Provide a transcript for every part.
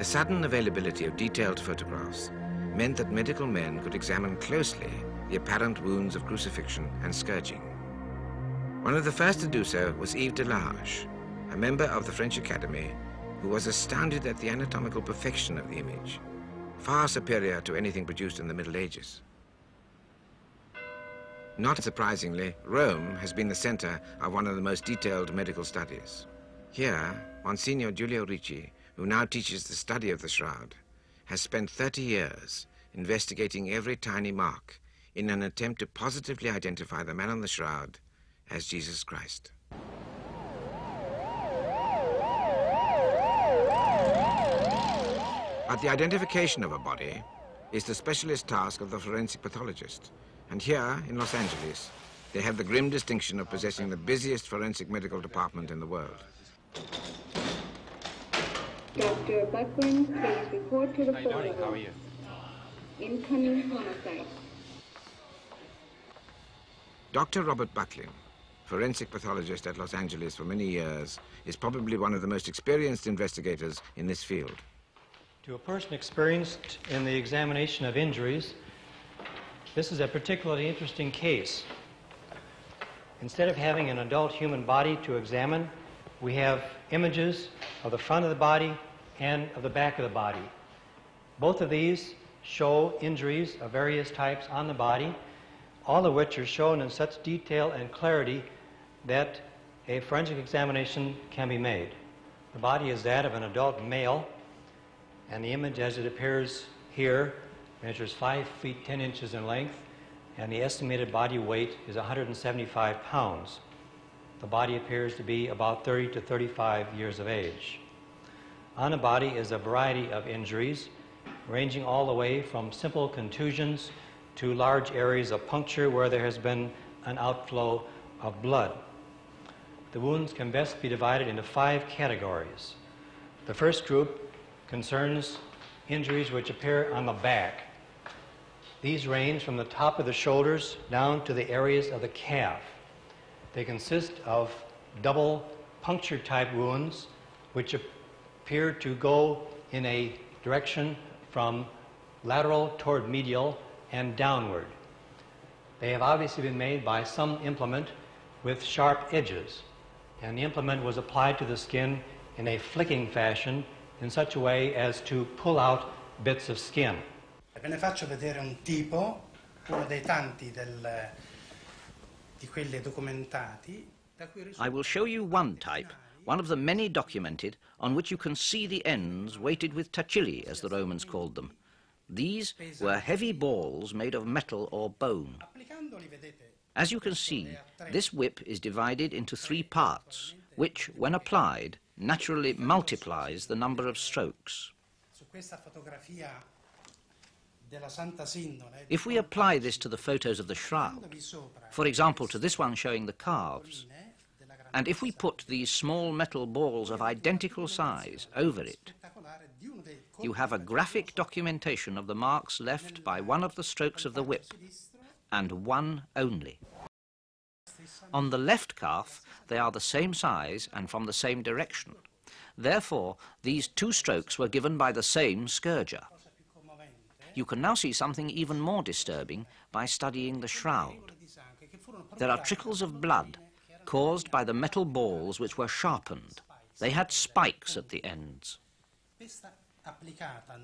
The sudden availability of detailed photographs meant that medical men could examine closely the apparent wounds of crucifixion and scourging. One of the first to do so was Yves Delage, a member of the French Academy, who was astounded at the anatomical perfection of the image, far superior to anything produced in the Middle Ages. Not surprisingly, Rome has been the center of one of the most detailed medical studies. Here, Monsignor Giulio Ricci, who now teaches the study of the shroud, has spent 30 years investigating every tiny mark in an attempt to positively identify the man on the shroud as Jesus Christ. But the identification of a body is the specialist task of the forensic pathologist. And here, in Los Angeles, they have the grim distinction of possessing the busiest forensic medical department in the world. Dr. Buckland, please report to the floor. How are you? Incoming homicide. Dr. Robert Bucklin, forensic pathologist at Los Angeles for many years, is probably one of the most experienced investigators in this field. To a person experienced in the examination of injuries, this is a particularly interesting case. Instead of having an adult human body to examine, we have images of the front of the body and of the back of the body. Both of these show injuries of various types on the body, all of which are shown in such detail and clarity that a forensic examination can be made. The body is that of an adult male, and the image as it appears here measures 5 feet 10 inches in length, and the estimated body weight is 175 pounds. The body appears to be about 30 to 35 years of age. On the body is a variety of injuries, ranging all the way from simple contusions to large areas of puncture where there has been an outflow of blood. The wounds can best be divided into 5 categories. The first group concerns injuries which appear on the back. These range from the top of the shoulders down to the areas of the calf. They consist of double puncture type wounds which appear to go in a direction from lateral toward medial and downward. They have obviously been made by some implement with sharp edges, and the implement was applied to the skin in a flicking fashion in such a way as to pull out bits of skin. Ve ne faccio vedere un tipo, uno dei tanti di quelli documentati. I will show you one type, one of the many documented, on which you can see the ends weighted with tachilli, as the Romans called them. These were heavy balls made of metal or bone. As you can see, this whip is divided into 3 parts, which, when applied, naturally multiplies the number of strokes. If we apply this to the photos of the shroud, for example to this one showing the calves, and if we put these small metal balls of identical size over it, you have a graphic documentation of the marks left by one of the strokes of the whip, and one only. On the left calf, they are the same size and from the same direction. Therefore, these 2 strokes were given by the same scourger. You can now see something even more disturbing by studying the shroud. There are trickles of blood caused by the metal balls which were sharpened. They had spikes at the ends.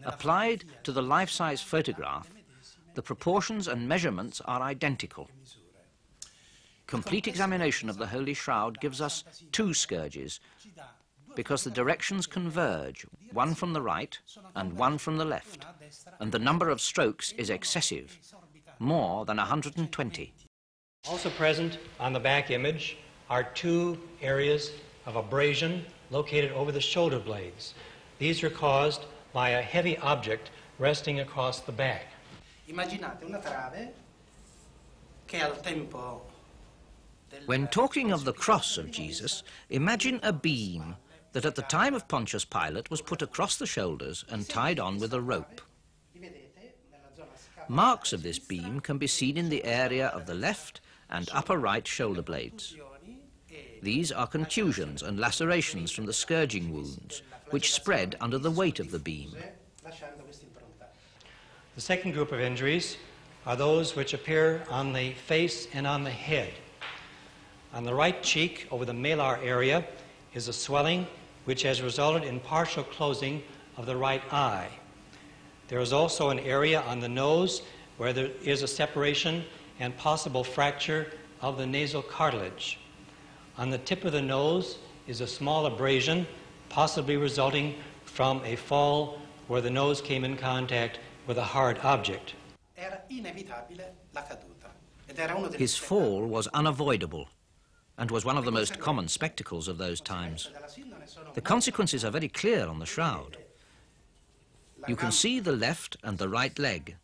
Applied to the life-size photograph, the proportions and measurements are identical. Complete examination of the Holy Shroud gives us 2 scourges, because the directions converge, one from the right and one from the left, and the number of strokes is excessive, more than 120. Also present on the back image are 2 areas of abrasion located over the shoulder blades. These are caused by a heavy object resting across the back. When talking of the cross of Jesus, imagine a beam that at the time of Pontius Pilate was put across the shoulders and tied on with a rope. Marks of this beam can be seen in the area of the left and upper right shoulder blades. These are contusions and lacerations from the scourging wounds, which spread under the weight of the beam. The second group of injuries are those which appear on the face and on the head. On the right cheek, over the malar area, is a swelling which has resulted in partial closing of the right eye. There is also an area on the nose where there is a separation and possible fracture of the nasal cartilage. On the tip of the nose is a small abrasion, possibly resulting from a fall where the nose came in contact with a hard object. His fall was unavoidable and was one of the most common spectacles of those times. The consequences are very clear on the shroud. You can see the left and the right leg.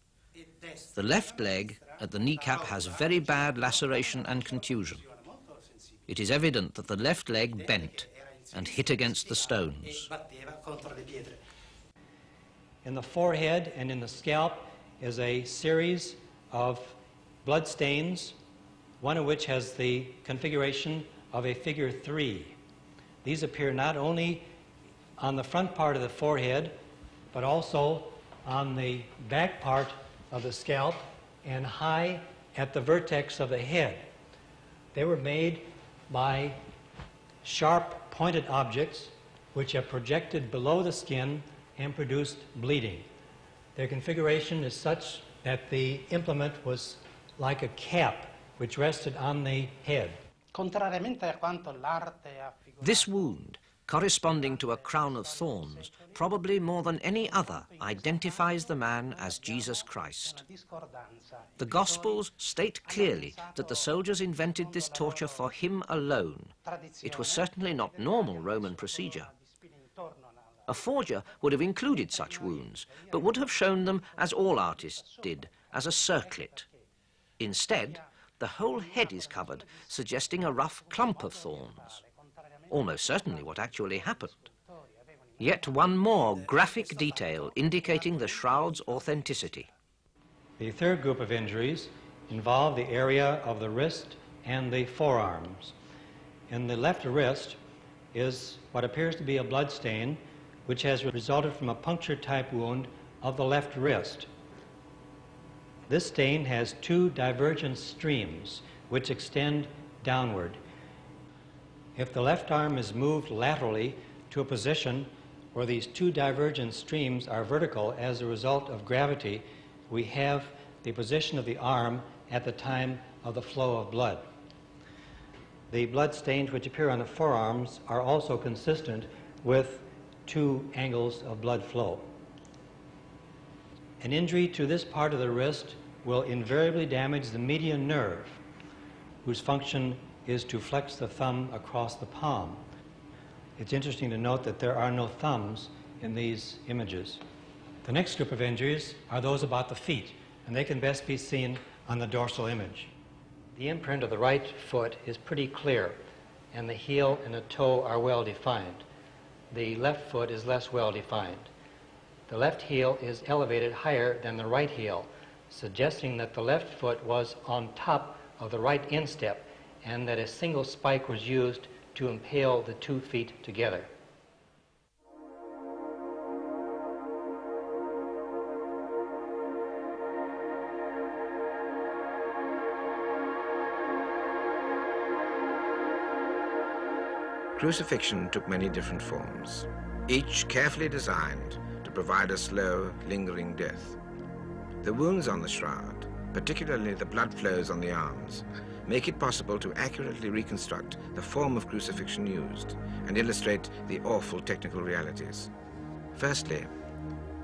The left leg at the kneecap has very bad laceration and contusion. It is evident that the left leg bent and hit against the stones. In the forehead and in the scalp is a series of blood stains, one of which has the configuration of a figure 3. These appear not only on the front part of the forehead, but also on the back part of the scalp and high at the vertex of the head. They were made by sharp pointed objects which have projected below the skin and produced bleeding. Their configuration is such that the implement was like a cap which rested on the head. This wound, corresponding to a crown of thorns, probably more than any other, identifies the man as Jesus Christ. The Gospels state clearly that the soldiers invented this torture for him alone. It was certainly not normal Roman procedure. A forger would have included such wounds, but would have shown them, as all artists did, as a circlet. Instead, the whole head is covered, suggesting a rough clump of thorns. Almost certainly what actually happened. Yet one more graphic detail indicating the shroud's authenticity. The third group of injuries involve the area of the wrist and the forearms. In the left wrist is what appears to be a blood stain which has resulted from a puncture-type wound of the left wrist. This stain has two divergent streams which extend downward. If the left arm is moved laterally to a position where these two divergent streams are vertical as a result of gravity, we have the position of the arm at the time of the flow of blood. The blood stains which appear on the forearms are also consistent with two angles of blood flow. An injury to this part of the wrist will invariably damage the median nerve, whose function is to flex the thumb across the palm. It's interesting to note that there are no thumbs in these images. The next group of injuries are those about the feet, and they can best be seen on the dorsal image. The imprint of the right foot is pretty clear, and the heel and the toe are well defined. The left foot is less well defined. The left heel is elevated higher than the right heel, suggesting that the left foot was on top of the right instep and that a single spike was used to impale the 2 feet together. Crucifixion took many different forms, each carefully designed to provide a slow, lingering death. The wounds on the shroud, particularly the blood flows on the arms, make it possible to accurately reconstruct the form of crucifixion used and illustrate the awful technical realities. Firstly,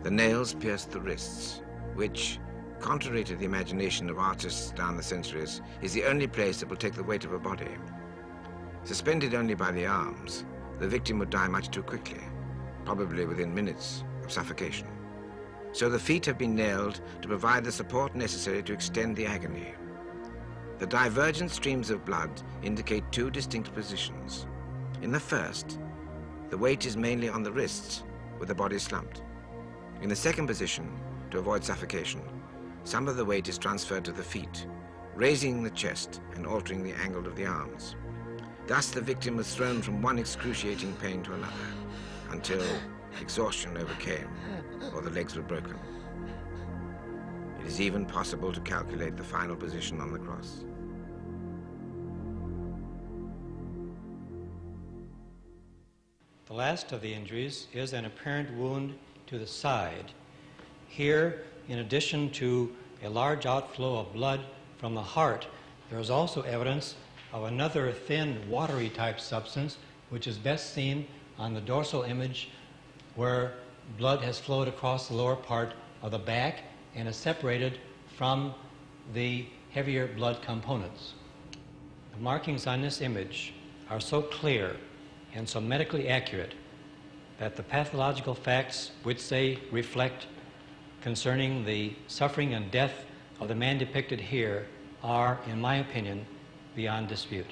the nails pierced the wrists, which, contrary to the imagination of artists down the centuries, is the only place that will take the weight of a body. Suspended only by the arms, the victim would die much too quickly, probably within minutes of suffocation. So the feet have been nailed to provide the support necessary to extend the agony. The divergent streams of blood indicate two distinct positions. In the first, the weight is mainly on the wrists, with the body slumped. In the second position, to avoid suffocation, some of the weight is transferred to the feet, raising the chest and altering the angle of the arms. Thus, the victim was thrown from one excruciating pain to another, until exhaustion overcame or the legs were broken. It is even possible to calculate the final position on the cross. The last of the injuries is an apparent wound to the side. Here, in addition to a large outflow of blood from the heart, there is also evidence of another thin, watery type substance, which is best seen on the dorsal image where blood has flowed across the lower part of the back and is separated from the heavier blood components. The markings on this image are so clear and so medically accurate that the pathological facts which they reflect concerning the suffering and death of the man depicted here are, in my opinion, beyond dispute.